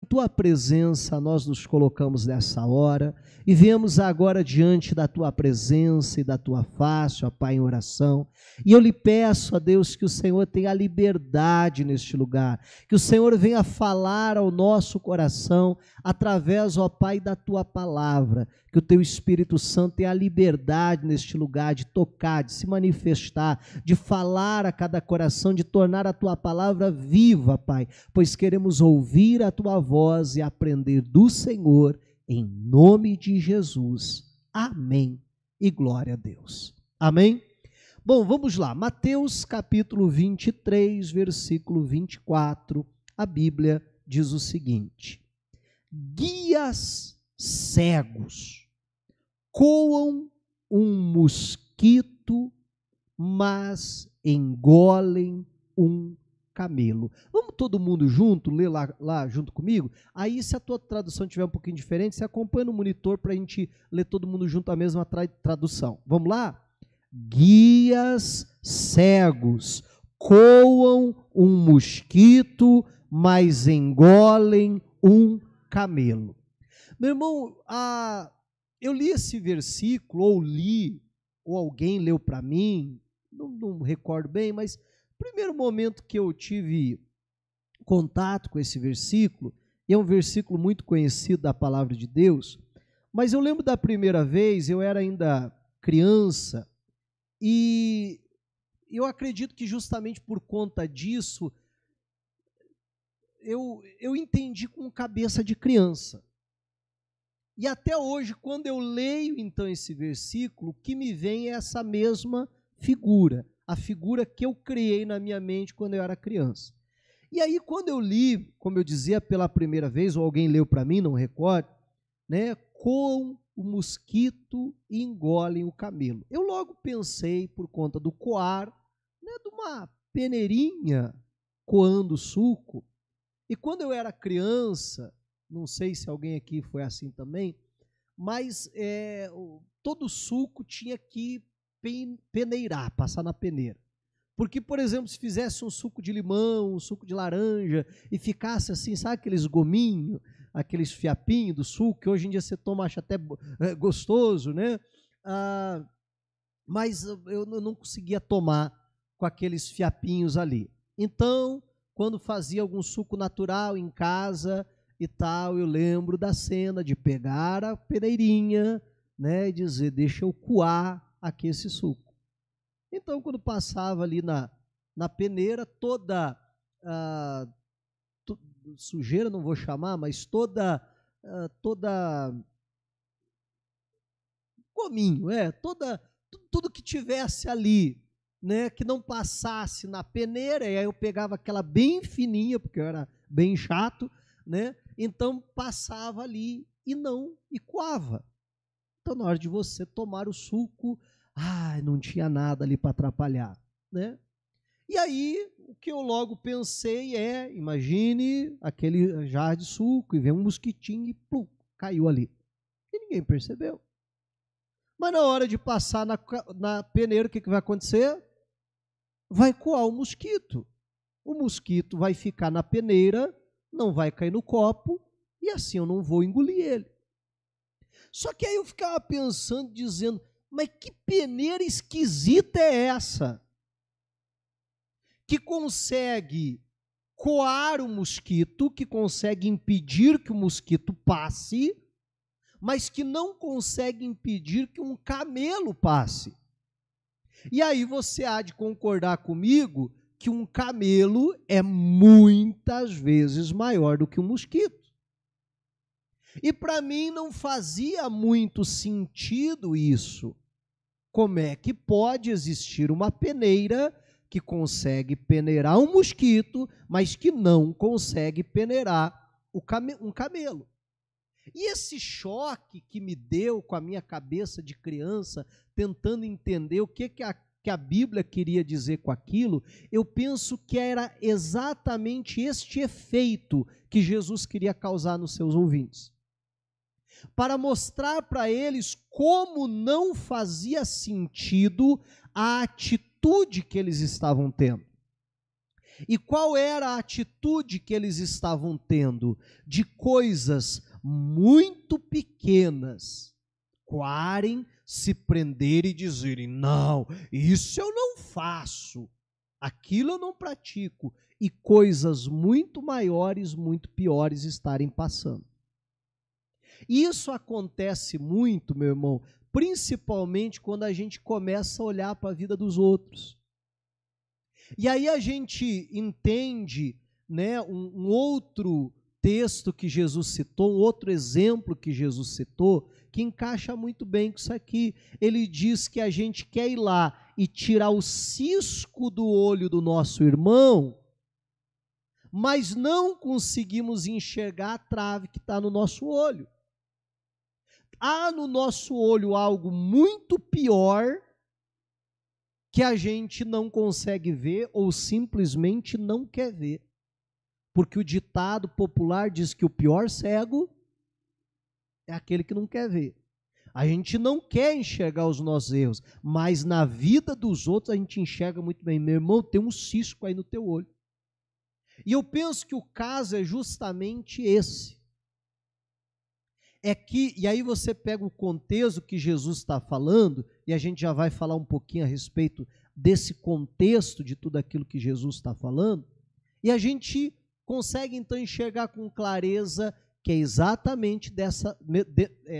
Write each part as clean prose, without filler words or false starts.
Tua presença, nós nos colocamos nessa hora e viemos agora diante da tua presença e da tua face, ó Pai, em oração. E eu lhe peço, ó Deus, que o Senhor tenha liberdade neste lugar, que o Senhor venha falar ao nosso coração através, ó Pai, da tua palavra, que o teu Espírito Santo tenha a liberdade neste lugar de tocar, de se manifestar, de falar a cada coração, de tornar a tua palavra viva, Pai, pois queremos ouvir a tua voz e aprender do Senhor, em nome de Jesus. Amém e glória a Deus. Amém? Bom, vamos lá, Mateus capítulo 23, versículo 24, a Bíblia diz o seguinte: guias cegos coam um mosquito, mas engolem um camelo. Vamos todo mundo junto, ler lá junto comigo? Aí, se a tua tradução tiver um pouquinho diferente, você acompanha no monitor para a gente ler todo mundo junto a mesma tradução. Vamos lá? Guias cegos coam um mosquito, mas engolem um camelo. Meu irmão, eu li esse versículo, ou alguém leu para mim, não recordo bem, mas o primeiro momento que eu tive contato com esse versículo, e é um versículo muito conhecido da palavra de Deus, mas eu lembro da primeira vez, eu era ainda criança, e eu acredito que justamente por conta disso, eu entendi com cabeça de criança. E até hoje, quando eu leio então esse versículo, o que me vem é essa mesma figura, a figura que eu criei na minha mente quando eu era criança. E aí, quando eu li, como eu dizia, pela primeira vez, ou alguém leu para mim, não recordo, né, coam o mosquito e engolem o camelo. Eu logo pensei, por conta do coar, né, de uma peneirinha coando suco. E quando eu era criança, não sei se alguém aqui foi assim também, mas todo suco tinha que peneirar, passar na peneira. Porque, por exemplo, se fizesse um suco de limão, um suco de laranja, e ficasse assim, sabe aqueles gominhos, aqueles fiapinhos do suco, que hoje em dia você toma, acha até gostoso, né? Mas eu não conseguia tomar com aqueles fiapinhos ali. Então, quando fazia algum suco natural em casa e tal, eu lembro da cena de pegar a peneirinha, né, e dizer, deixa eu coar aqui esse suco. Então, quando passava ali na peneira, toda sujeira, não vou chamar, mas toda gominho, tudo que tivesse ali, né, que não passasse na peneira, e aí eu pegava aquela bem fininha, porque eu era bem chato, né, então passava ali e coava. Então, na hora de você tomar o suco, não tinha nada ali para atrapalhar, né? E aí, o que eu logo pensei imagine aquele jarro de suco e vem um mosquitinho e plum, caiu ali. E ninguém percebeu. Mas na hora de passar na peneira, o que vai acontecer? Vai coar o mosquito. O mosquito vai ficar na peneira, não vai cair no copo, e assim eu não vou engolir ele. Só que aí eu ficava pensando, dizendo, mas que peneira esquisita é essa? Que consegue coar o mosquito, que consegue impedir que o mosquito passe, mas que não consegue impedir que um camelo passe. E aí você há de concordar comigo que um camelo é muitas vezes maior do que um mosquito. E para mim não fazia muito sentido isso. Como é que pode existir uma peneira que consegue peneirar um mosquito, mas que não consegue peneirar um camelo? E esse choque que me deu com a minha cabeça de criança, tentando entender o que a Bíblia queria dizer com aquilo, eu penso que era exatamente este efeito que Jesus queria causar nos seus ouvintes. Para mostrar para eles como não fazia sentido a atitude que eles estavam tendo. E qual era a atitude que eles estavam tendo? De coisas muito pequenas, coarem, se prenderem e dizerem: não, isso eu não faço, aquilo eu não pratico, e coisas muito maiores, muito piores estarem passando. Isso acontece muito, meu irmão, principalmente quando a gente começa a olhar para a vida dos outros. E aí a gente entende, né, um outro texto que Jesus citou, um outro exemplo que Jesus citou, que encaixa muito bem com isso aqui. Ele diz que a gente quer ir lá e tirar o cisco do olho do nosso irmão, mas não conseguimos enxergar a trave que está no nosso olho. Há no nosso olho algo muito pior que a gente não consegue ver ou simplesmente não quer ver. Porque o ditado popular diz que o pior cego é aquele que não quer ver. A gente não quer enxergar os nossos erros, mas na vida dos outros a gente enxerga muito bem. Meu irmão, tem um cisco aí no teu olho. E eu penso que o caso é justamente esse. É que, e aí você pega o contexto que Jesus está falando, e a gente já vai falar um pouquinho a respeito desse contexto de tudo aquilo que Jesus está falando, e a gente consegue então enxergar com clareza que é exatamente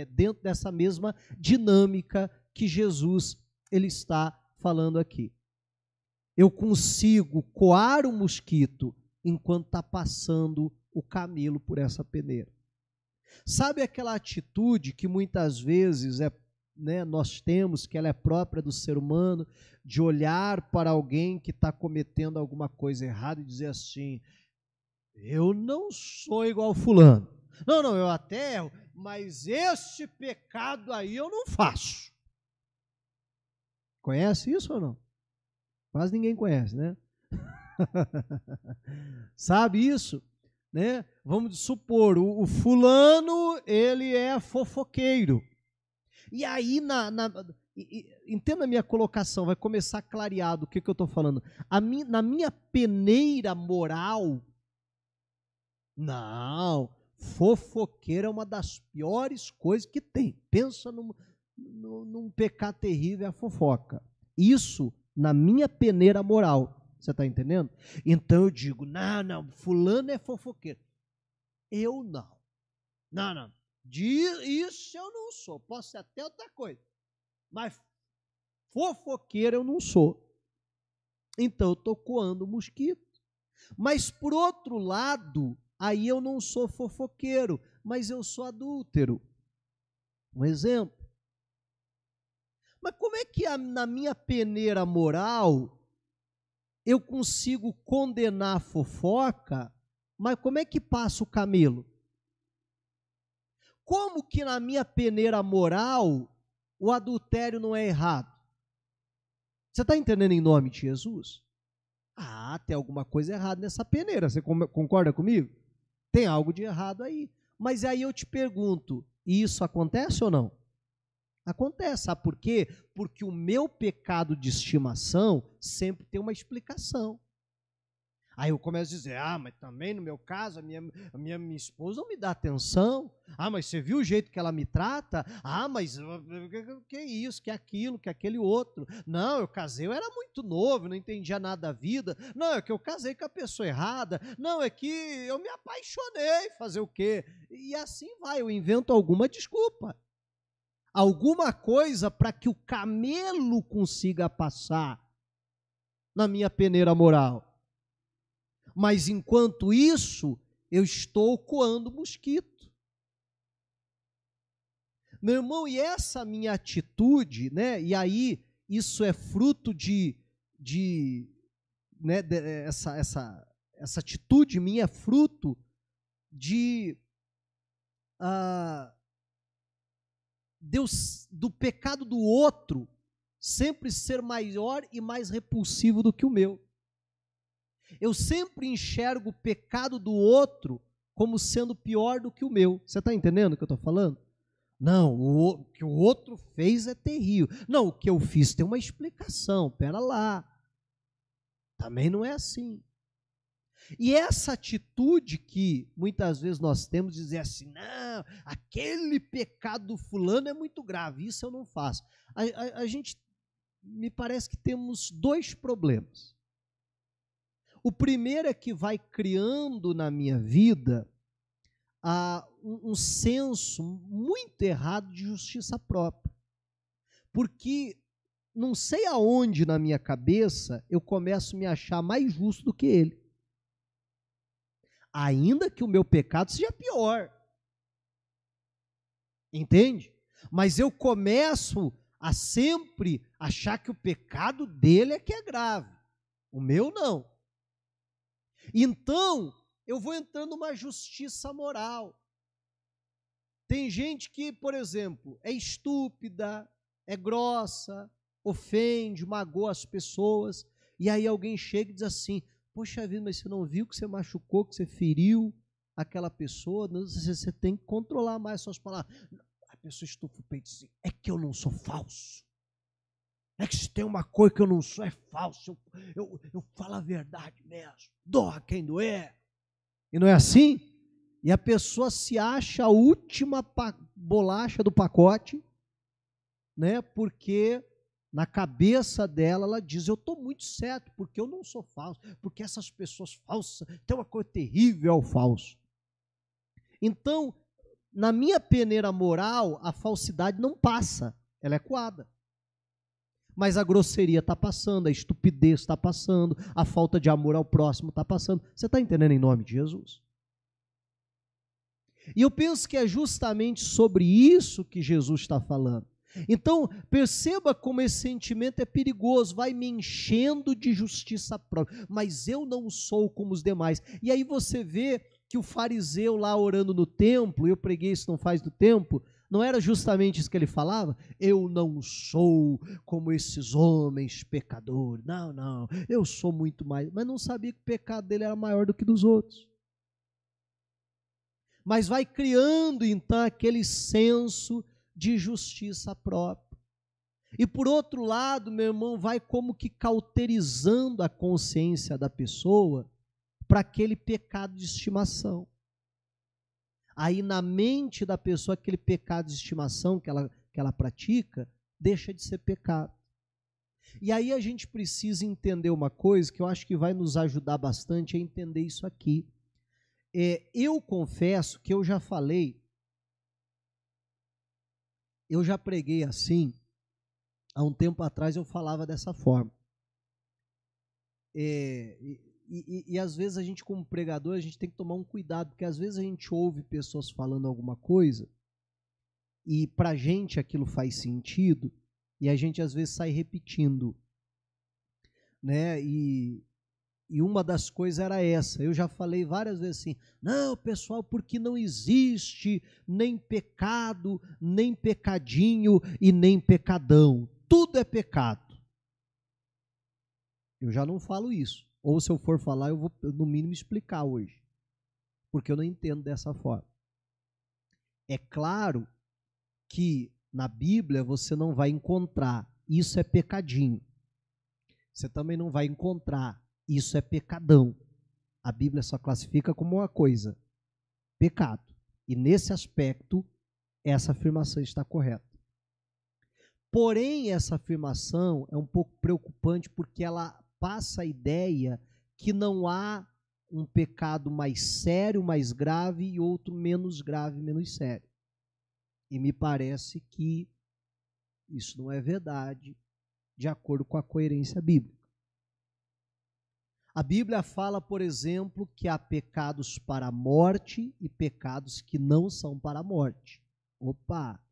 dentro dessa mesma dinâmica que Jesus ele está falando aqui. Eu consigo coar o mosquito enquanto está passando o camelo por essa peneira. Sabe aquela atitude que muitas vezes nós temos, que ela é própria do ser humano, de olhar para alguém que está cometendo alguma coisa errada e dizer assim: eu não sou igual fulano. Não, eu até erro, mas esse pecado aí eu não faço. Conhece isso ou não? Quase ninguém conhece, né? Sabe isso? Né? Vamos supor, o fulano, ele é fofoqueiro. E aí, entenda a minha colocação, vai começar a clarear do que eu estou falando. Na minha peneira moral, não, fofoqueiro é uma das piores coisas que tem. Pensa num pecado terrível, é a fofoca. Isso na minha peneira moral. Você está entendendo? Então eu digo: não, fulano é fofoqueiro. Eu não. Não. Isso eu não sou. Posso ser até outra coisa. Mas fofoqueiro eu não sou. Então eu estou coando o mosquito. Mas por outro lado, aí eu não sou fofoqueiro, mas eu sou adúltero. Um exemplo. Mas como é que na minha peneira moral eu consigo condenar a fofoca, mas como é que passa o camelo? Como que na minha peneira moral o adultério não é errado? Você está entendendo em nome de Jesus? Tem alguma coisa errada nessa peneira, você concorda comigo? Tem algo de errado aí. Mas aí eu te pergunto, isso acontece ou não? Acontece, sabe por quê? Porque o meu pecado de estimação sempre tem uma explicação. Aí eu começo a dizer: mas também no meu caso, a minha esposa não me dá atenção. Mas você viu o jeito que ela me trata? Mas que isso, que aquilo, que aquele outro. Não, eu casei, eu era muito novo, não entendia nada da vida. Não, é que eu casei com a pessoa errada. Não, é que eu me apaixonei, fazer o quê? E assim vai, eu invento alguma desculpa. Alguma coisa para que o camelo consiga passar na minha peneira moral. Mas enquanto isso, eu estou coando mosquito. Meu irmão, e essa minha atitude, né? E aí isso é fruto essa atitude minha é fruto do pecado do outro sempre ser maior e mais repulsivo do que o meu. Eu sempre enxergo o pecado do outro como sendo pior do que o meu. Você está entendendo o que eu estou falando? Não, o que o outro fez é terrível. Não, o que eu fiz tem uma explicação. Pera lá. Também não é assim. E essa atitude que muitas vezes nós temos, de dizer assim, não, aquele pecado do fulano é muito grave, isso eu não faço. A gente, me parece que temos dois problemas. O primeiro é que vai criando na minha vida um senso muito errado de justiça própria. Porque não sei aonde na minha cabeça eu começo a me achar mais justo do que ele. Ainda que o meu pecado seja pior. Entende? Mas eu começo a sempre achar que o pecado dele é que é grave. O meu não. Então, eu vou entrando numa justiça moral. Tem gente que, por exemplo, é estúpida, é grossa, ofende, magoa as pessoas, e aí alguém chega e diz assim, poxa vida, mas você não viu que você machucou, que você feriu aquela pessoa? Você tem que controlar mais suas palavras. A pessoa estufa o peito e diz, é que eu não sou falso. É que se tem uma coisa que eu não sou, é falso. Eu falo a verdade mesmo. Doa quem doer. E não é assim? E a pessoa se acha a última bolacha do pacote, né? Porque na cabeça dela ela diz, eu estou muito certo, porque eu não sou falso, porque essas pessoas falsas, tem uma coisa terrível ao falso. Então, na minha peneira moral, a falsidade não passa, ela é coada. Mas a grosseria está passando, a estupidez está passando, a falta de amor ao próximo está passando. Você está entendendo em nome de Jesus? E eu penso que é justamente sobre isso que Jesus está falando. Então, perceba como esse sentimento é perigoso, vai me enchendo de justiça própria, mas eu não sou como os demais. E aí você vê que o fariseu lá orando no templo, eu preguei isso não faz do tempo, não era justamente isso que ele falava? Eu não sou como esses homens pecadores, não, eu sou muito mais, mas não sabia que o pecado dele era maior do que dos outros. Mas vai criando então aquele senso de justiça própria. E por outro lado, meu irmão, vai como que cauterizando a consciência da pessoa para aquele pecado de estimação. Aí na mente da pessoa, aquele pecado de estimação que ela pratica, deixa de ser pecado. E aí a gente precisa entender uma coisa que eu acho que vai nos ajudar bastante a entender isso aqui. Eu confesso que eu já falei, eu já preguei assim, há um tempo atrás eu falava dessa forma. E às vezes a gente, como pregador, a gente tem que tomar um cuidado, porque às vezes a gente ouve pessoas falando alguma coisa e para a gente aquilo faz sentido e a gente às vezes sai repetindo, né? E uma das coisas era essa, eu já falei várias vezes assim, não, pessoal, porque não existe nem pecado, nem pecadinho e nem pecadão, tudo é pecado. Eu já não falo isso, ou se eu for falar, eu vou no mínimo explicar hoje, porque eu não entendo dessa forma. É claro que na Bíblia você não vai encontrar, isso é pecadinho, você também não vai encontrar, isso é pecadão. A Bíblia só classifica como uma coisa, pecado. E nesse aspecto, essa afirmação está correta. Porém, essa afirmação é um pouco preocupante porque ela passa a ideia que não há um pecado mais sério, mais grave e outro menos grave, menos sério. E me parece que isso não é verdade, de acordo com a coerência bíblica. A Bíblia fala, por exemplo, que há pecados para a morte e pecados que não são para a morte. Opa!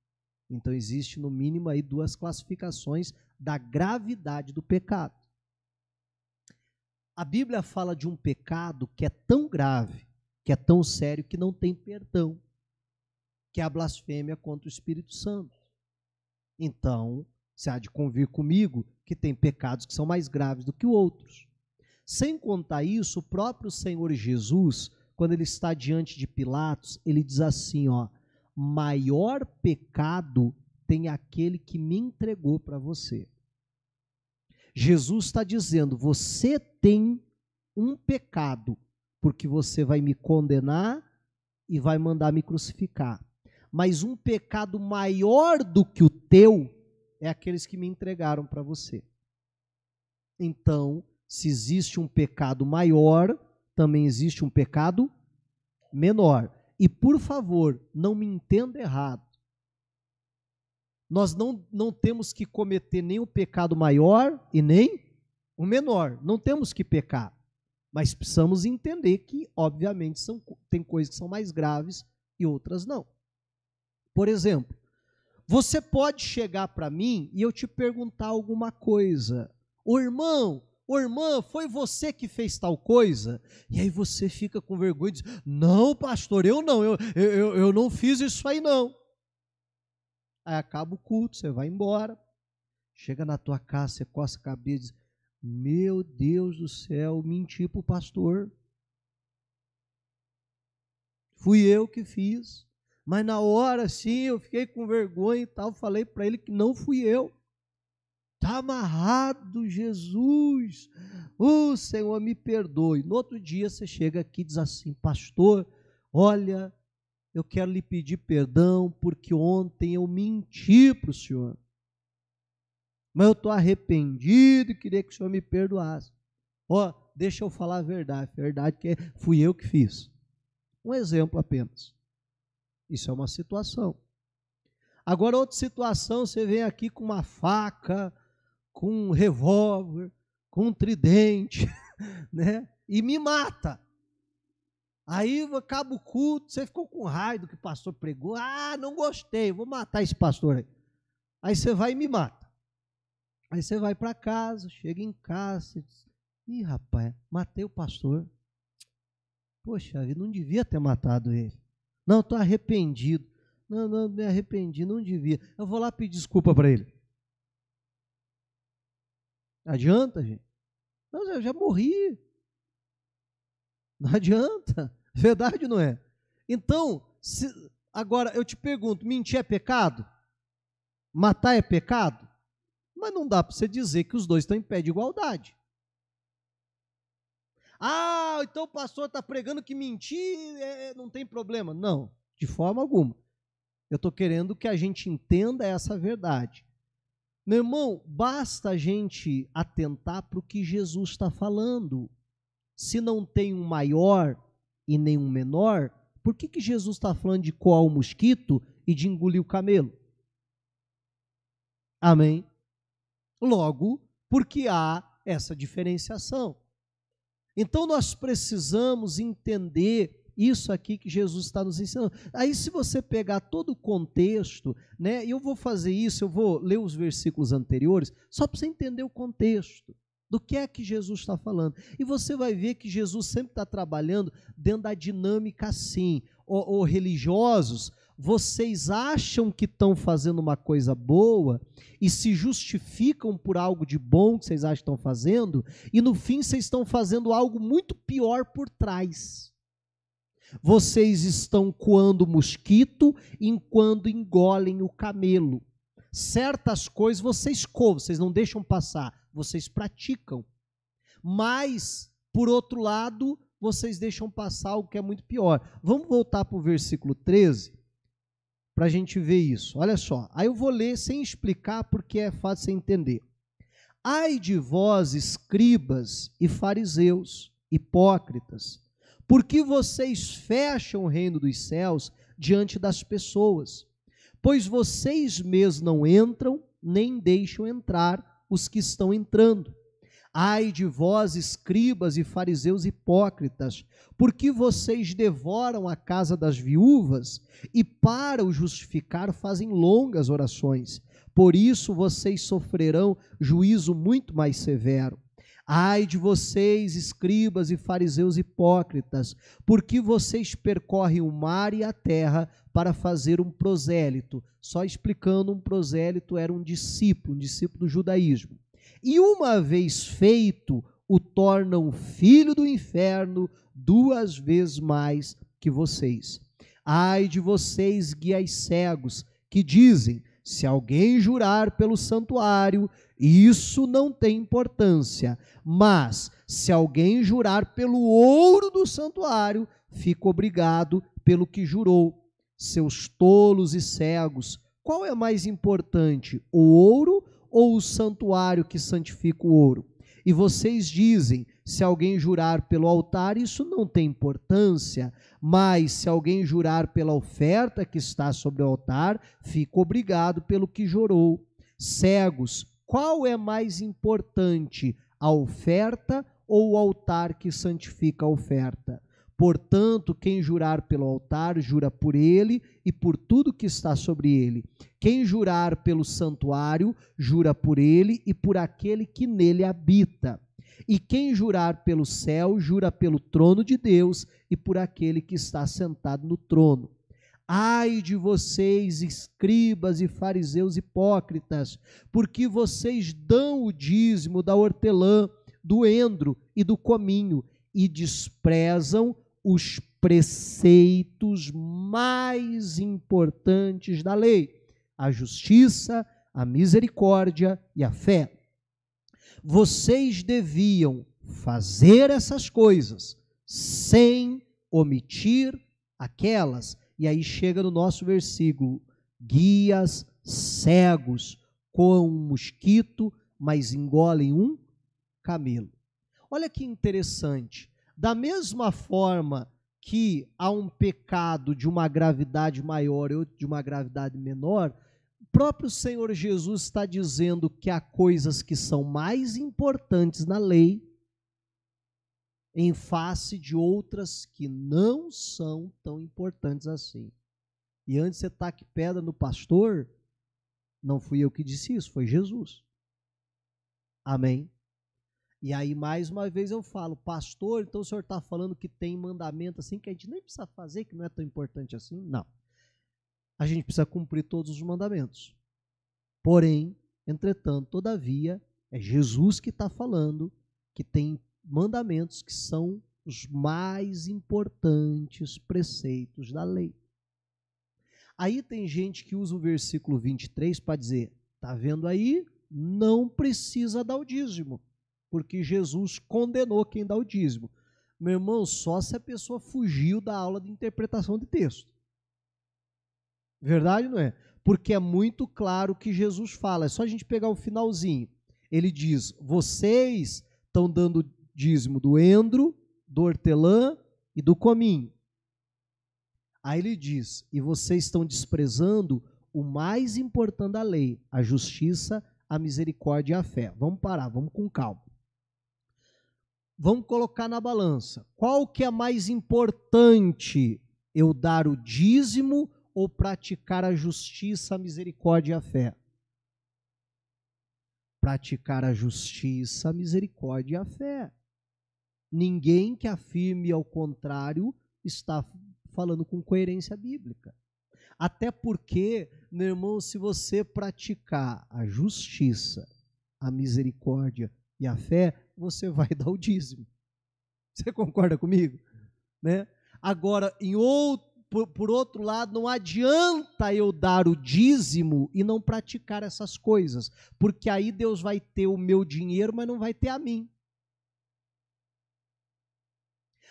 Então existe no mínimo aí duas classificações da gravidade do pecado. A Bíblia fala de um pecado que é tão grave, que é tão sério, que não tem perdão, que é a blasfêmia contra o Espírito Santo. Então, você há de convir comigo que tem pecados que são mais graves do que outros. Sem contar isso, o próprio Senhor Jesus, quando ele está diante de Pilatos, ele diz assim, ó, maior pecado tem aquele que me entregou para você. Jesus está dizendo, você tem um pecado porque você vai me condenar e vai mandar me crucificar. Mas um pecado maior do que o teu é aqueles que me entregaram para você. Então, se existe um pecado maior, também existe um pecado menor. E, por favor, não me entenda errado. Nós não temos que cometer nem o pecado maior e nem o menor. Não temos que pecar. Mas precisamos entender que, obviamente, tem coisas que são mais graves e outras não. Por exemplo, você pode chegar para mim e eu te perguntar alguma coisa. Ô irmão, ô irmã, foi você que fez tal coisa? E aí você fica com vergonha e diz, não pastor, eu não, eu não fiz isso aí não. Aí acaba o culto, você vai embora, chega na tua casa, você coça a cabeça e diz, meu Deus do céu, menti para o pastor. Fui eu que fiz. Mas na hora, sim, eu fiquei com vergonha e tal, falei para ele que não fui eu. Está amarrado, Jesus. Senhor, me perdoe. No outro dia você chega aqui e diz assim, pastor, olha, eu quero lhe pedir perdão porque ontem eu menti para o senhor. Mas eu estou arrependido e queria que o senhor me perdoasse. Deixa eu falar a verdade que fui eu que fiz. Um exemplo apenas. Isso é uma situação. Agora, outra situação, você vem aqui com uma faca, com um revólver, com um tridente, né? E me mata. Aí acaba o culto, você ficou com raiva do que o pastor pregou. Não gostei, vou matar esse pastor aí. Aí você vai e me mata. Aí você vai para casa, chega em casa, e diz, ih, rapaz, matei o pastor. Poxa vida, não devia ter matado ele. Não, estou arrependido. Não, me arrependi, não devia. Eu vou lá pedir desculpa para ele. Adianta, gente? Não, eu já morri. Não adianta. Verdade ou não é? Então, agora eu te pergunto, mentir é pecado? Matar é pecado? Mas não dá para você dizer que os dois estão em pé de igualdade. Então o pastor está pregando que mentir não tem problema. Não, de forma alguma. Eu estou querendo que a gente entenda essa verdade. Meu irmão, basta a gente atentar para o que Jesus está falando. Se não tem um maior e nem um menor, por que Jesus está falando de coar o mosquito e de engolir o camelo? Amém? Logo, porque há essa diferenciação. Então, nós precisamos entender isso aqui que Jesus está nos ensinando. Aí, se você pegar todo o contexto, né, e eu vou fazer isso, eu vou ler os versículos anteriores, só para você entender o contexto do que é que Jesus está falando. E você vai ver que Jesus sempre está trabalhando dentro da dinâmica assim. Religiosos, vocês acham que estão fazendo uma coisa boa e se justificam por algo de bom que vocês acham que estão fazendo, e no fim vocês estão fazendo algo muito pior por trás. Vocês estão coando mosquito enquanto engolem o camelo. Certas coisas vocês coam, vocês não deixam passar, vocês praticam. Mas, por outro lado, vocês deixam passar algo que é muito pior. Vamos voltar para o versículo 13, para a gente ver isso. Olha só, aí eu vou ler sem explicar, porque é fácil você entender. Ai de vós, escribas e fariseus, hipócritas, porque vocês fecham o reino dos céus diante das pessoas, pois vocês mesmos não entram, nem deixam entrar os que estão entrando. Ai de vós, escribas e fariseus hipócritas, porque vocês devoram a casa das viúvas e, para o justificar, fazem longas orações. Por isso vocês sofrerão juízo muito mais severo. Ai de vocês, escribas e fariseus hipócritas, porque vocês percorrem o mar e a terra para fazer um prosélito. Só explicando, um prosélito era um discípulo do judaísmo. E uma vez feito, o tornam filho do inferno 2 vezes mais que vocês. Ai de vocês, guias cegos, que dizem, Se alguém jurar pelo santuário, isso não tem importância. Mas, se alguém jurar pelo ouro do santuário, fica obrigado pelo que jurou. Seus tolos e cegos, qual é mais importante, o ouro ou o santuário que santifica o ouro? E vocês dizem, se alguém jurar pelo altar, isso não tem importância, mas se alguém jurar pela oferta que está sobre o altar, fica obrigado pelo que jurou. Cegos, qual é mais importante, a oferta ou o altar que santifica a oferta? Portanto, quem jurar pelo altar, jura por ele e por tudo que está sobre ele. Quem jurar pelo santuário, jura por ele e por aquele que nele habita. E quem jurar pelo céu, jura pelo trono de Deus e por aquele que está sentado no trono. Ai de vocês, escribas e fariseus hipócritas, porque vocês dão o dízimo da hortelã, do endro e do cominho e desprezam os preceitos mais importantes da lei: a justiça, a misericórdia e a fé. Vocês deviam fazer essas coisas sem omitir aquelas. E aí chega no nosso versículo: guias cegos com um mosquito, mas engolem um camelo. Olha que interessante. Da mesma forma que há um pecado de uma gravidade maior e outro de uma gravidade menor, o próprio Senhor Jesus está dizendo que há coisas que são mais importantes na lei, em face de outras que não são tão importantes assim. E antes você taque pedra no pastor, não fui eu que disse isso, foi Jesus. Amém? E aí, mais uma vez eu falo, pastor, então o senhor está falando que tem mandamento assim que a gente nem precisa fazer, que não é tão importante assim? Não. A gente precisa cumprir todos os mandamentos. Porém, entretanto, todavia, é Jesus que está falando que tem mandamentos que são os mais importantes preceitos da lei. Aí tem gente que usa o versículo 23 para dizer, está vendo aí? Não precisa dar o dízimo, porque Jesus condenou quem dá o dízimo. Meu irmão, só se a pessoa fugiu da aula de interpretação de texto. Verdade, não é? Porque é muito claro o que Jesus fala. É só a gente pegar o finalzinho. Ele diz, vocês estão dando dízimo do endro, do hortelã e do cominho. Aí ele diz, e vocês estão desprezando o mais importante da lei, a justiça, a misericórdia e a fé. Vamos parar, vamos com calma. Vamos colocar na balança. Qual que é mais importante, eu dar o dízimo ou praticar a justiça, a misericórdia e a fé? Praticar a justiça, a misericórdia e a fé. Ninguém que afirme ao contrário está falando com coerência bíblica. Até porque, meu irmão, se você praticar a justiça, a misericórdia e a fé, você vai dar o dízimo. Você concorda comigo? Né? Agora, por outro lado, não adianta eu dar o dízimo e não praticar essas coisas, porque aí Deus vai ter o meu dinheiro, mas não vai ter a mim.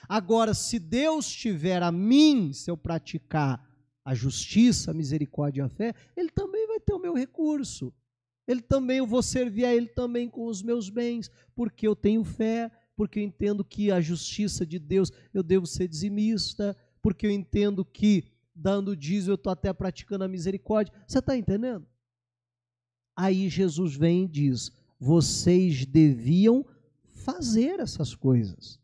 Agora, se Deus tiver a mim, se eu praticar a justiça, a misericórdia e a fé, Ele também vai ter o meu recurso. Eu vou servir a Ele também com os meus bens, porque eu tenho fé, porque eu entendo que a justiça de Deus, eu devo ser dizimista, porque eu entendo que dando dízimo eu estou até praticando a misericórdia. Você está entendendo? Aí Jesus vem e diz, vocês deviam fazer essas coisas,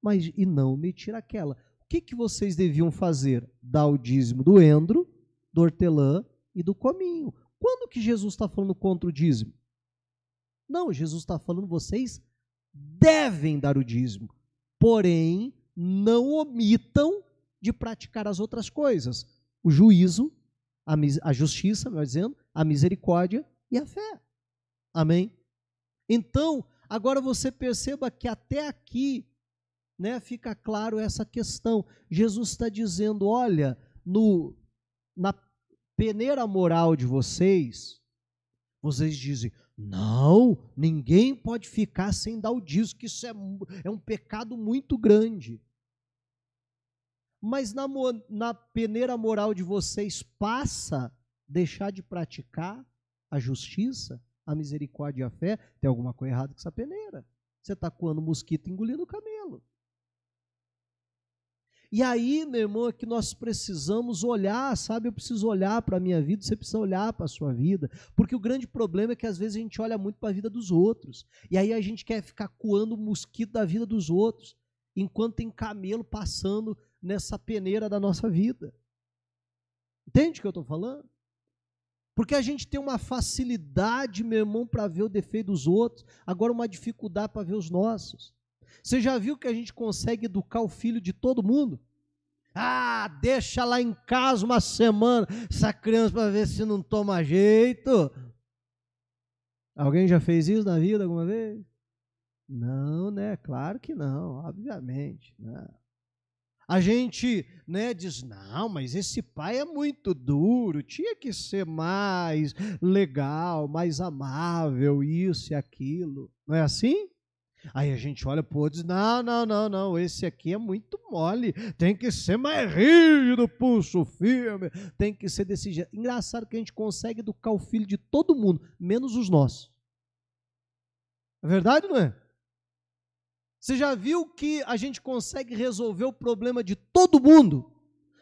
mas e não omitir aquela. O que vocês deviam fazer? Dar o dízimo do endro, do hortelã e do cominho. Quando que Jesus está falando contra o dízimo? Não, Jesus está falando, vocês devem dar o dízimo, porém, não omitam de praticar as outras coisas. O juízo, a justiça, melhor dizendo, a misericórdia e a fé. Amém? Então, agora você perceba que até aqui, né, fica claro essa questão. Jesus está dizendo, olha, peneira moral de vocês dizem, não, ninguém pode ficar sem dar o dízimo, que isso é um pecado muito grande. Mas na peneira moral de vocês passa deixar de praticar a justiça, a misericórdia e a fé? Tem alguma coisa errada com essa peneira. Você está coando mosquito e engolindo o camelo. E aí, meu irmão, é que nós precisamos olhar, sabe? Eu preciso olhar para a minha vida, você precisa olhar para a sua vida, porque o grande problema é que às vezes a gente olha muito para a vida dos outros, e aí a gente quer ficar coando o mosquito da vida dos outros, enquanto tem camelo passando nessa peneira da nossa vida. Entende o que eu estou falando? Porque a gente tem uma facilidade, meu irmão, para ver o defeito dos outros, agora uma dificuldade para ver os nossos. Você já viu que a gente consegue educar o filho de todo mundo? Ah, deixa lá em casa uma semana essa criança para ver se não toma jeito. Alguém já fez isso na vida alguma vez? Não, né? Claro que não, obviamente. Não. A gente, né, diz, não, mas esse pai é muito duro, tinha que ser mais legal, mais amável, isso e aquilo. Não é assim? Aí a gente olha para o outro e diz, não, esse aqui é muito mole, tem que ser mais rígido, pulso firme, tem que ser desse jeito. Engraçado que a gente consegue educar o filho de todo mundo, menos os nossos. É verdade, não é? Você já viu que a gente consegue resolver o problema de todo mundo?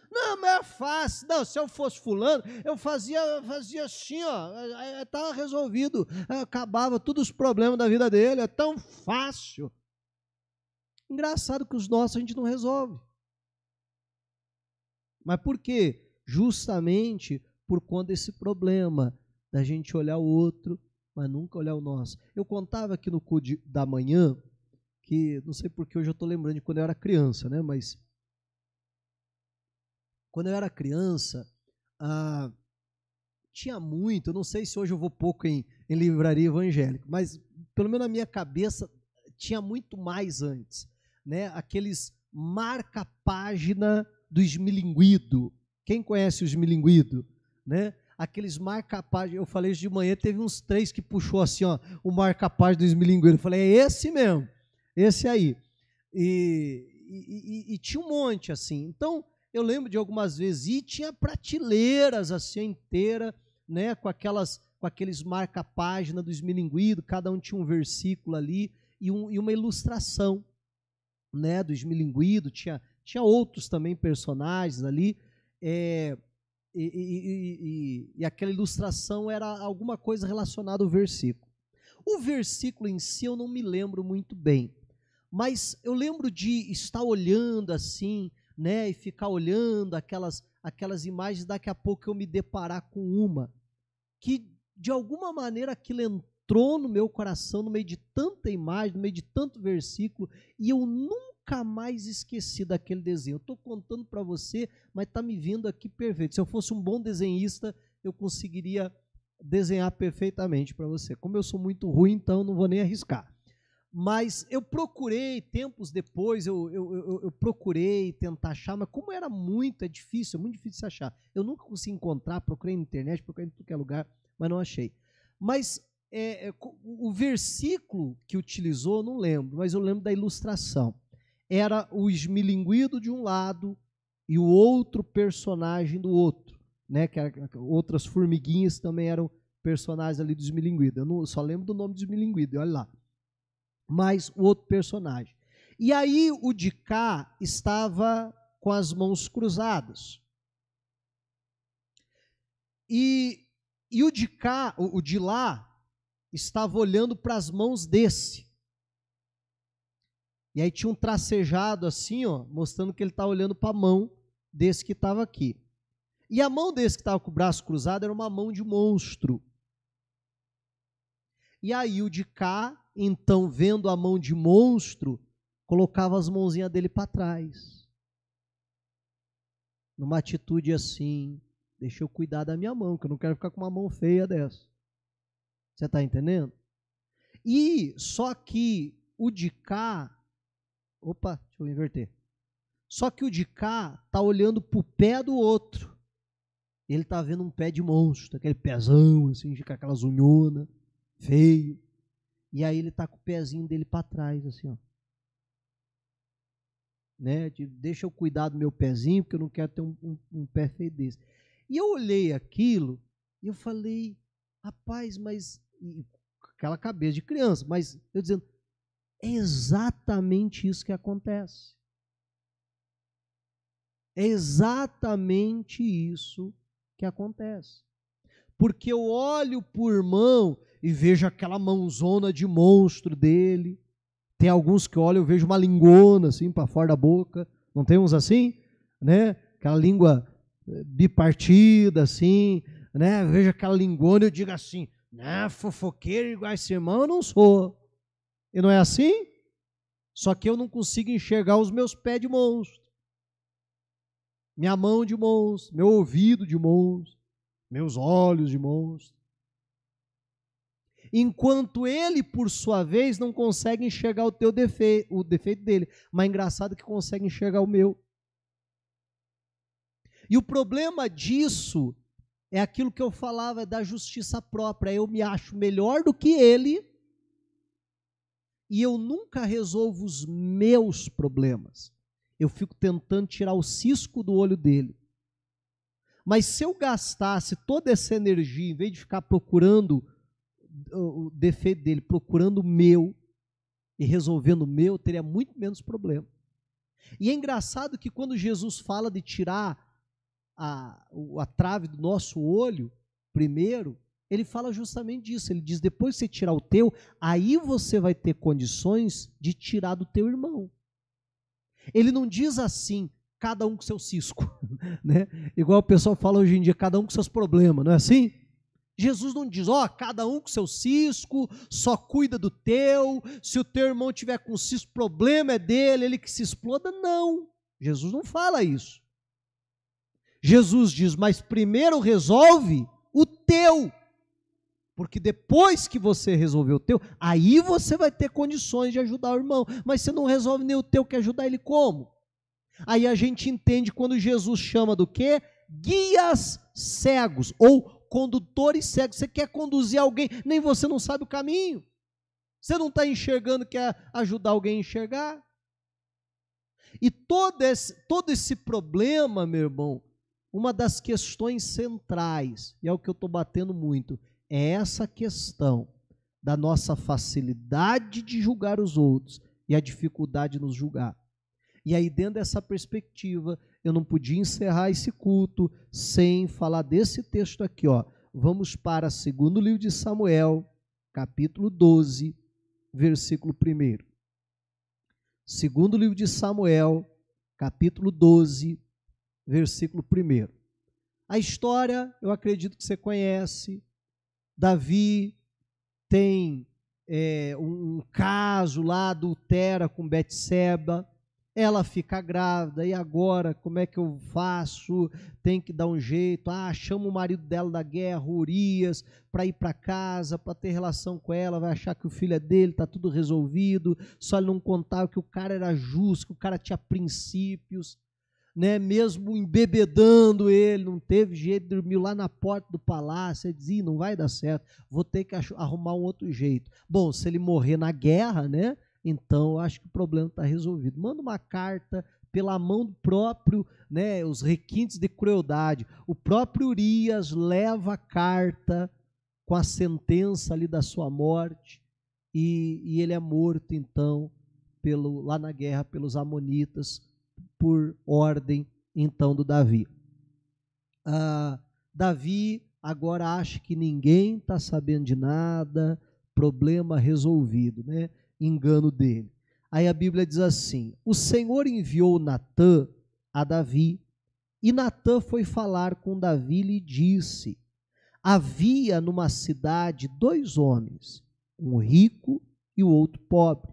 Não, mas é fácil. Não, se eu fosse fulano, eu fazia assim, ó, estava resolvido. Acabava todos os problemas da vida dele, é tão fácil. Engraçado que os nossos a gente não resolve. Mas por quê? Justamente por conta desse problema, da gente olhar o outro, mas nunca olhar o nosso. Eu contava aqui no culto da manhã, que não sei porque hoje eu estou lembrando de quando eu era criança, né? Mas quando eu era criança, tinha muito, eu não sei se hoje eu vou pouco em livraria evangélica, mas pelo menos na minha cabeça tinha muito mais antes, né? Aqueles marca-página do esmilinguido. Quem conhece o esmilinguido, né? Aqueles marca-página, eu falei isso de manhã, teve uns 3 que puxou assim, ó, o marca-página do esmilinguido. Eu falei, é esse mesmo, esse aí. E tinha um monte assim. Então, eu lembro de algumas vezes, e tinha prateleiras assim inteira, né, com aqueles marca-página do esmilinguido, cada um tinha um versículo ali e uma ilustração, né, do esmilinguido, tinha outros também personagens ali, e aquela ilustração era alguma coisa relacionada ao versículo. O versículo em si eu não me lembro muito bem, mas eu lembro de estar olhando assim, né, e ficar olhando aquelas imagens, daqui a pouco eu me deparar com uma, que de alguma maneira aquilo entrou no meu coração, no meio de tanta imagem, no meio de tanto versículo, e eu nunca mais esqueci daquele desenho. Eu estou contando para você, mas está me vindo aqui perfeito. Se eu fosse um bom desenhista, eu conseguiria desenhar perfeitamente para você. Como eu sou muito ruim, então não vou nem arriscar. Mas eu procurei, tempos depois, eu procurei tentar achar, mas como era muito difícil se achar. Eu nunca consegui encontrar, procurei na internet, procurei em qualquer lugar, mas não achei. Mas o versículo que utilizou, não lembro, mas eu lembro da ilustração. Era o esmilinguido de um lado e o outro personagem do outro, né? Que outras formiguinhas também eram personagens ali do esmilinguido. Eu só lembro do nome do esmilinguido, olha lá. Mas o outro personagem. E aí o de cá estava com as mãos cruzadas. E o de cá, o de lá, estava olhando para as mãos desse. E aí tinha um tracejado assim, ó, mostrando que ele estava olhando para a mão desse que estava aqui. E a mão desse que estava com o braço cruzado era uma mão de monstro. E aí o de cá, então, vendo a mão de monstro, colocava as mãozinhas dele para trás. Numa atitude assim, deixa eu cuidar da minha mão, que eu não quero ficar com uma mão feia dessa. Você está entendendo? E só que o de cá, deixa eu inverter. Só que o de cá está olhando para o pé do outro. Ele está vendo um pé de monstro, aquele pezão, assim, com aquelas unhonas, feio. E aí ele está com o pezinho dele para trás, assim, ó. Né? Deixa eu cuidar do meu pezinho, porque eu não quero ter um pé feio desse. E eu olhei aquilo e eu falei, rapaz, mas... aquela cabeça de criança, mas eu dizendo, é exatamente isso que acontece. É exatamente isso que acontece. Porque eu olho para o irmão e vejo aquela mãozona de monstro dele. Tem alguns que olham, eu vejo uma lingona assim para fora da boca. Não tem uns assim? Né? Aquela língua bipartida assim. Né? Eu vejo aquela lingona e eu digo assim, não, fofoqueiro igual esse irmão eu não sou. E não é assim? Só que eu não consigo enxergar os meus pés de monstro. Minha mão de monstro, meu ouvido de monstro, meus olhos de monstro. Enquanto ele, por sua vez, não consegue enxergar o defeito dele. Mas é engraçado que consegue enxergar o meu. E o problema disso é aquilo que eu falava da justiça própria. Eu me acho melhor do que ele e eu nunca resolvo os meus problemas. Eu fico tentando tirar o cisco do olho dele. Mas se eu gastasse toda essa energia, em vez de ficar procurando o defeito dele, procurando o meu e resolvendo o meu, teria muito menos problema. E é engraçado que quando Jesus fala de tirar a trave do nosso olho, primeiro, ele fala justamente disso. Ele diz, depois que você tirar o teu, aí você vai ter condições de tirar do teu irmão. Ele não diz assim, cada um com seu cisco, né? Igual o pessoal fala hoje em dia, cada um com seus problemas, não é assim? Jesus não diz, cada um com seu cisco, só cuida do teu, se o teu irmão tiver com cisco, problema é dele, ele que se exploda. Não, Jesus não fala isso. Jesus diz, mas primeiro resolve o teu, porque depois que você resolver o teu, aí você vai ter condições de ajudar o irmão, mas você não resolve nem o teu, quer ajudar ele como? Aí a gente entende quando Jesus chama do quê? Guias cegos, ou condutores cegos. Você quer conduzir alguém, nem você não sabe o caminho, você não está enxergando, quer ajudar alguém a enxergar. E todo esse problema, meu irmão, uma das questões centrais, e é o que eu estou batendo muito, é essa questão da nossa facilidade de julgar os outros e a dificuldade de nos julgar. E aí, dentro dessa perspectiva, eu não podia encerrar esse culto sem falar desse texto aqui, ó. Vamos para o segundo livro de Samuel, capítulo 12, versículo 1. Segundo livro de Samuel, capítulo 12, versículo 1. A história, eu acredito que você conhece. Davi tem um caso lá, adultera com Betseba, ela fica grávida, e agora como é que eu faço? Tem que dar um jeito, chama o marido dela da guerra, Urias, para ir para casa, para ter relação com ela, vai achar que o filho é dele, está tudo resolvido, só ele não contava que o cara era justo, que o cara tinha princípios, né? Mesmo embebedando ele, não teve jeito, dormiu lá na porta do palácio, ele dizia, não vai dar certo, vou ter que arrumar um outro jeito. Bom, se ele morrer na guerra, né? Então, eu acho que o problema está resolvido. Manda uma carta pela mão do próprio, né, os requintes de crueldade. O próprio Urias leva a carta com a sentença ali da sua morte e ele é morto, então, lá na guerra pelos amonitas, por ordem, então, do Davi. Davi agora acha que ninguém está sabendo de nada, problema resolvido, né? Engano dele. Aí a Bíblia diz assim, o Senhor enviou Natã a Davi, e Natã foi falar com Davi e lhe disse, havia numa cidade 2 homens, um rico e o outro pobre.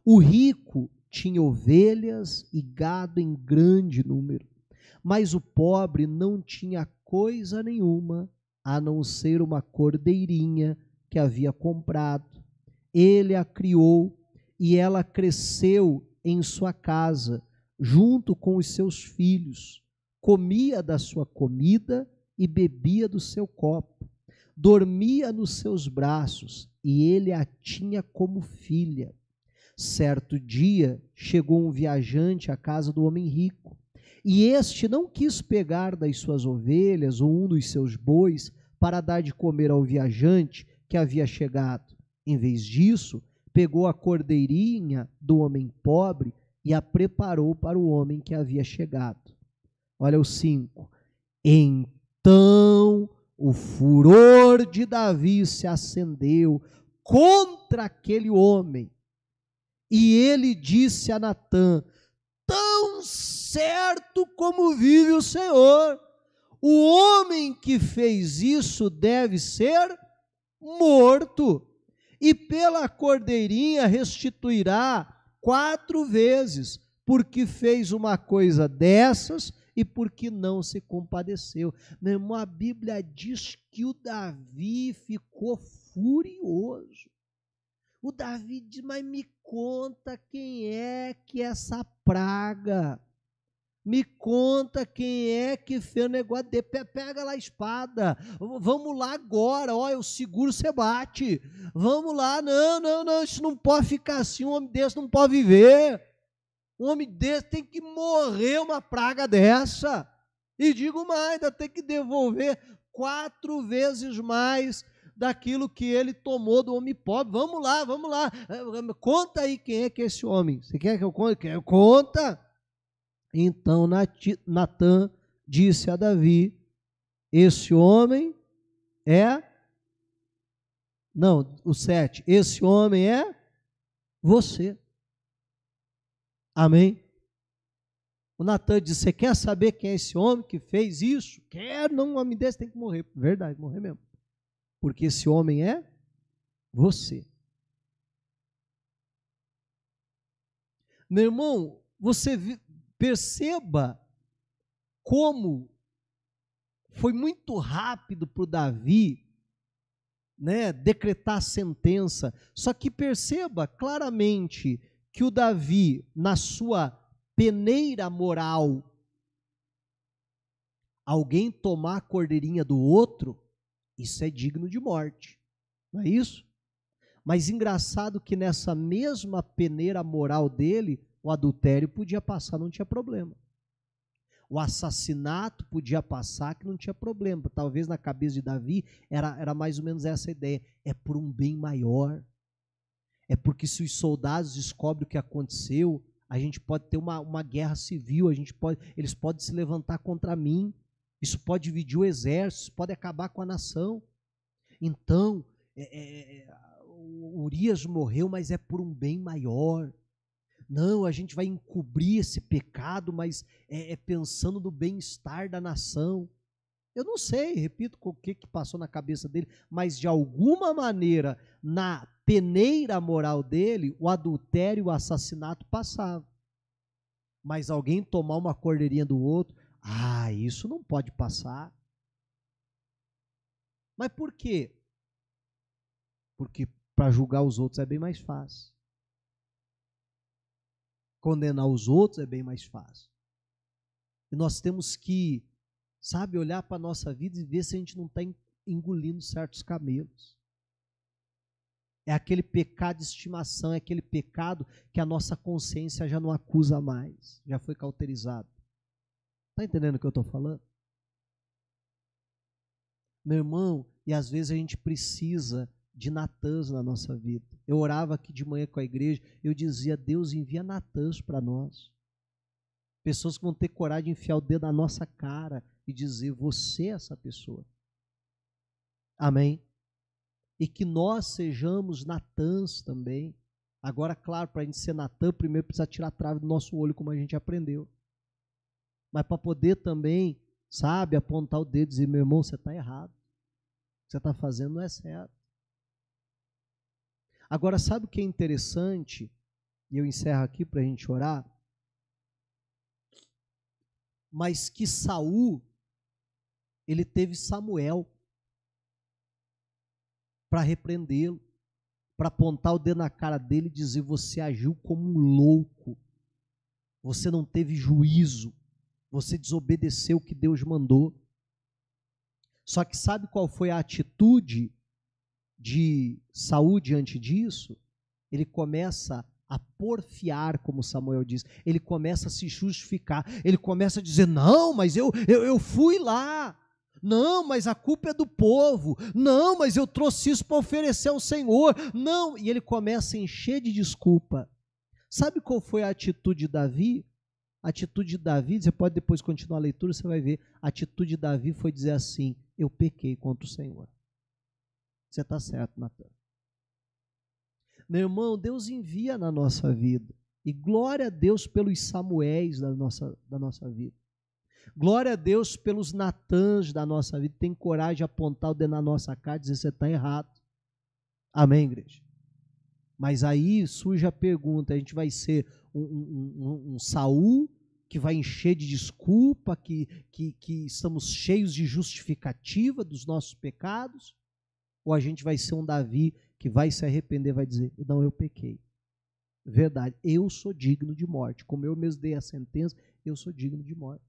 O rico tinha ovelhas e gado em grande número, mas o pobre não tinha coisa nenhuma, a não ser uma cordeirinha que havia comprado. Ele a criou e ela cresceu em sua casa, junto com os seus filhos, comia da sua comida e bebia do seu copo. Dormia nos seus braços e ele a tinha como filha. Certo dia, chegou um viajante à casa do homem rico, e este não quis pegar das suas ovelhas ou um dos seus bois para dar de comer ao viajante que havia chegado. Em vez disso, pegou a cordeirinha do homem pobre e a preparou para o homem que havia chegado. Olha o 5. Então o furor de Davi se acendeu contra aquele homem. E ele disse a Natã: tão certo como vive o Senhor, o homem que fez isso deve ser morto, e pela cordeirinha restituirá 4 vezes, porque fez uma coisa dessas e porque não se compadeceu. Meu irmão, a Bíblia diz que o Davi ficou furioso. O Davi diz: mas me conta quem é que é essa praga. Me conta quem é que fez o negócio de pega lá a espada. Vamos lá agora, ó, eu seguro, você bate. Vamos lá, não, isso não pode ficar assim, um homem desse não pode viver. Um homem desse tem que morrer uma praga dessa. E digo mais, ainda tem que devolver 4 vezes mais daquilo que ele tomou do homem pobre. Vamos lá. Conta aí quem é que é esse homem. Você quer que eu conte? Conta. Então Natã disse a Davi: esse homem é... Não, o 7. Esse homem é você. Amém? O Natã disse: você quer saber quem é esse homem que fez isso? Quero, não, um homem desse tem que morrer. Verdade, morrer mesmo. Porque esse homem é você. Meu irmão, você perceba como foi muito rápido para o Davi, né, decretar a sentença. Só que perceba claramente que o Davi, na sua peneira moral, alguém tomar a cordeirinha do outro, isso é digno de morte, não é isso? Mas engraçado que nessa mesma peneira moral dele, o adultério podia passar, não tinha problema. O assassinato podia passar, que não tinha problema. Talvez na cabeça de Davi era mais ou menos essa ideia. É por um bem maior. É porque se os soldados descobrem o que aconteceu, a gente pode ter uma guerra civil, eles podem se levantar contra mim. Isso pode dividir o exército, isso pode acabar com a nação. Então, Urias morreu, mas é por um bem maior. Não, a gente vai encobrir esse pecado, mas pensando no bem-estar da nação. Eu não sei, repito, o que passou na cabeça dele, mas de alguma maneira, na peneira moral dele, o adultério e o assassinato passavam. Mas alguém tomar uma cordeirinha do outro, isso não pode passar. Mas por quê? Porque para julgar os outros é bem mais fácil. Condenar os outros é bem mais fácil. E nós temos que, olhar para a nossa vida e ver se a gente não está engolindo certos camelos. É aquele pecado de estimação, é aquele pecado que a nossa consciência já não acusa mais, já foi cauterizado. Está entendendo o que eu estou falando? Meu irmão, e às vezes a gente precisa de Natãs na nossa vida. Eu orava aqui de manhã com a igreja, eu dizia: Deus, envia Natãs para nós. Pessoas que vão ter coragem de enfiar o dedo na nossa cara e dizer: você é essa pessoa. Amém? E que nós sejamos Natãs também. Agora, claro, para a gente ser Natã, primeiro precisa tirar a trave do nosso olho, como a gente aprendeu. Mas para poder também, apontar o dedo e dizer: meu irmão, você está errado. O que você está fazendo não é certo. Agora, sabe o que é interessante? E eu encerro aqui para a gente orar. Mas que Saul, ele teve Samuel para repreendê-lo, para apontar o dedo na cara dele e dizer: você agiu como um louco, você não teve juízo, você desobedeceu o que Deus mandou. Só que sabe qual foi a atitude de Saul diante disso? Ele começa a porfiar, como Samuel diz, ele começa a se justificar, ele começa a dizer, não, mas eu fui lá, não, mas a culpa é do povo, não, mas eu trouxe isso para oferecer ao Senhor, não, e ele começa a encher de desculpa. Sabe qual foi a atitude de Davi? A atitude de Davi, você pode depois continuar a leitura, você vai ver, a atitude de Davi foi dizer assim, eu pequei contra o Senhor. Você está certo, Natan. Meu irmão, Deus envia na nossa vida. E glória a Deus pelos Samuéis da nossa vida. Glória a Deus pelos Natãs da nossa vida. Tem coragem de apontar o dedo na nossa cara e dizer, você está errado. Amém, igreja? Mas aí surge a pergunta, a gente vai ser um Saul que vai encher de desculpa, que estamos cheios de justificativa dos nossos pecados? Ou a gente vai ser um Davi que vai se arrepender, vai dizer, não, eu pequei. Verdade, eu sou digno de morte. Como eu mesmo dei a sentença, eu sou digno de morte.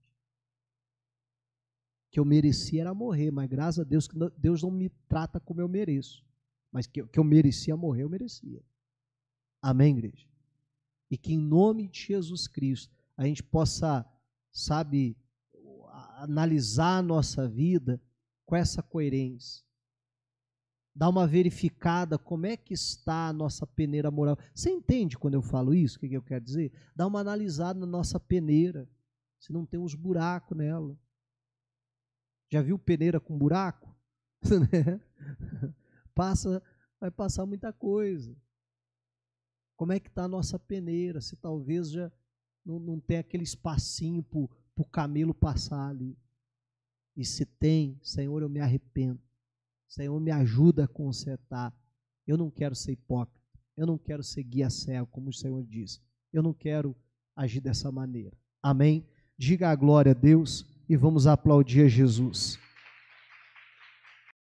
Que eu merecia era morrer, mas graças a Deus que Deus não me trata como eu mereço. Mas que eu merecia morrer, eu merecia. Amém, igreja? E que em nome de Jesus Cristo, a gente possa, sabe, analisar a nossa vida com essa coerência. Dar uma verificada como é que está a nossa peneira moral. Você entende quando eu falo isso? O que eu quero dizer? Dá uma analisada na nossa peneira, se não tem uns buracos nela. Já viu peneira com buraco? Vai passar muita coisa. Como é que está a nossa peneira? Se talvez já não tem aquele espacinho para o camelo passar ali. E se tem, Senhor, eu me arrependo. Senhor, me ajuda a consertar. Eu não quero ser hipócrita. Eu não quero ser guia cego, como o Senhor diz. Eu não quero agir dessa maneira. Amém? Diga a glória a Deus e vamos aplaudir a Jesus.